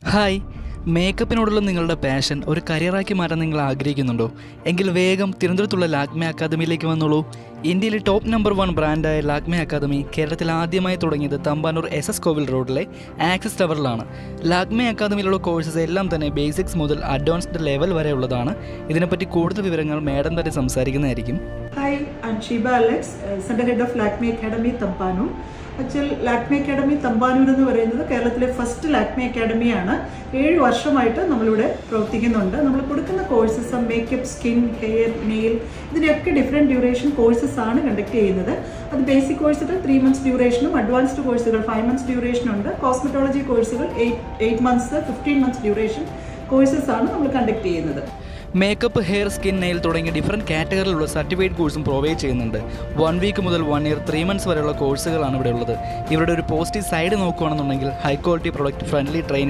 Hi, മേക്കപ്പിനോടുള്ള നിങ്ങളുടെ passion ഒരു കരിയറാക്കി മാറ്റാൻ നിങ്ങൾ ആഗ്രഹിക്കുന്നുണ്ടോ? എങ്കിൽ വേഗം തിരുവനന്തപുരത്തുള്ള ലാക്മെ അക്കാദമിയിലേക്ക് വന്നോളൂ. ഇന്ത്യയിലെ ടോപ്പ് നമ്പർ 1 ബ്രാൻഡായ ലാക്മെ അക്കാദമി കേരളത്തിൽ ആദ്യമായി തുടങ്ങിയത് തമ്പാനൂർ SS കോവിൽ റോഡിലെ ആക്സിസ് ടവറിലാണ്. ലാക്മെ അക്കാദമിയിലുള്ള കോഴ്സസ് എല്ലാം തന്നെ ബേസിക്സ് മുതൽ അഡ്വാൻസ്ഡ് ലെവൽ വരെ ഉള്ളതാണ്. ഇതിനെപ്പറ്റി കൂടുതൽ വിവരങ്ങൾ മാഡം തന്നെ സംസാരിക്കുന്നതായിരിക്കും. Hi, I'm Sheba Alex, Center Head of Lakme Academy, Tampanur. Actual Lakme academy Thampanoor എന്ന് പറയുന്നത് കേരളത്തിലെ ഫസ്റ്റ് ലാക്മെ അക്കാഡമിയാണ്. 7 വർഷമായിട്ട് നമ്മളിവിടെ പ്രവർത്തിക്കുന്നുണ്ട്. നമ്മൾ കൊടുക്കുന്ന courses makeup, skin, hair, nail ഇതിൻ്റെയൊക്കെ ഡിഫറെൻറ്റ് ഡ്യൂറേഷൻ കോഴ്സസ് ആണ് കണ്ടക്ട് ചെയ്യുന്നത്. അത് ബേസിക് കോഴ്സുകൾ 3 months ഡ്യൂറേഷനും അഡ്വാൻസ്ഡ് കോഴ്സുകൾ 5 months ഡ്യൂറേഷനുണ്ട്. കോസ്മെറ്റോളജി കോഴ്സുകൾ 8 months 15 months ഡ്യൂറേഷൻ കോഴ്സസ് ആണ് നമ്മൾ കണ്ടക്ട് ചെയ്യുന്നത്. മേക്കപ്പ്, ഹെയർ, സ്കിൻ, നെയിൽ തുടങ്ങിയ ഡിഫറൻറ്റ് കാറ്റഗറിയിലുള്ള സർട്ടിഫൈഡ് കോഴ്സും പ്രൊവൈഡ് ചെയ്യുന്നുണ്ട്. 1 week മുതൽ 1 year 3 months വരെയുള്ള കോഴ്സുകളാണ് ഇവിടെ ഉള്ളത്. ഇവരുടെ ഒരു പോസിറ്റീവ് സൈഡ് നോക്കുകയാണെന്നുണ്ടെങ്കിൽ high quality product, friendly trainers,